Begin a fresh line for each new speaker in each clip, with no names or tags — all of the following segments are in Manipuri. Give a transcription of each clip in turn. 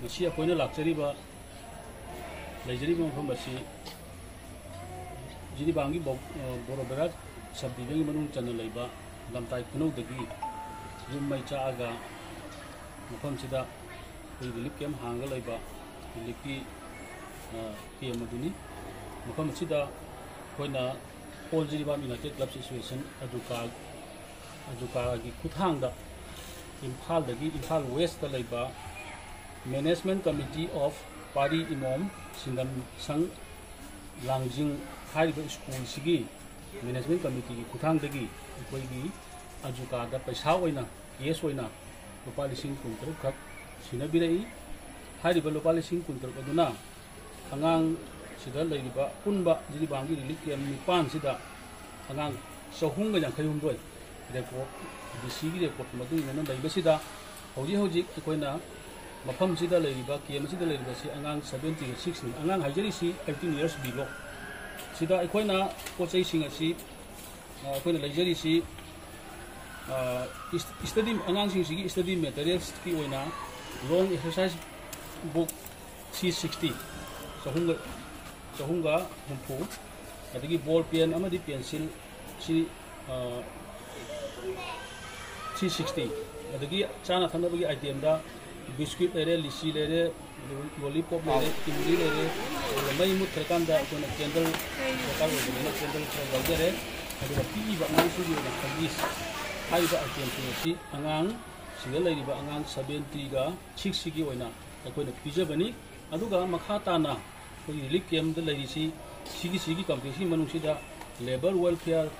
masi akoina lakjariba leijariba mafam asi jiribangi borobera subdivision gi manung chana leiba lamtai kunau dagi yum mai chaaga mafam sida relief camp hanga leiba relief ki amaduni mafam sida koina All Jiriban United Club Association aduka gi kuthangda Imphal West da leiba Management Committee of Pari Imom Singam Sang Langjing hariba school sigi Management Committee gi kuthangdagi koigi aduka da paisa oina yes oina lupa lising kuntruk khak sinabirai hariba lupa lising kuntruk aduna angang sida leiba punba Jiribangi relief camp nipan sida angang sahunga yang doi report DC gi report madu ina leiba sida hoji koina mafam sida leiba camp sida leiba si angang 76 ni angang haijari si 18 years below sida koina pochai singa si koina leijari si study angang sing si study materials ki oina long exercise book C60 sahunga humpu adagi ball pen amadi pencil C60 adagi chana thanabagi item da biscuit lere lisi lere lollipop lere kimli lere mai mut thakanda kona candle bakal ogena candle lagare adagi pi ba ngai su di na khagis hai ba item si angang siga laiba angang 70 ga 60 gi oina akoina pijabani aduga makha tana relief camp da laisi sigi competition manungsida labor welfare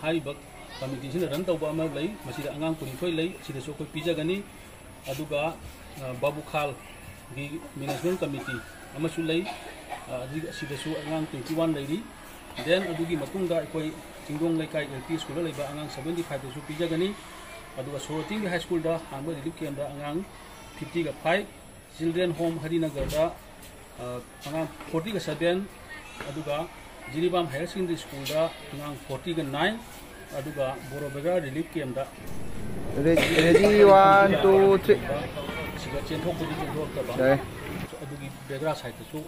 hariba committee sina run tawba ama lei masida angang kuri khoi lei sida so khoi pijagani aduga babu khal gi management committee ama su lei sida su angang 21 leiri then adugi matungda khoi chingdong leikai LP school leiba angang 75 da su pijagani aduga Soroting high school da hangba relief camp da angang 50 ga 5 children home Harinagar da angang 40 ga 7 aduga Jiribam Higher Secondary School da angang 40 ga 9 aduga Borobega relief camp da
ready 1 2 3
siga chenthok ta ba adugi begra side su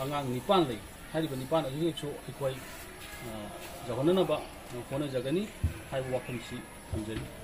angang nipan lei hariba nipan adugi su ikoi jahonana ba kona jagani hai wakamsi thamjani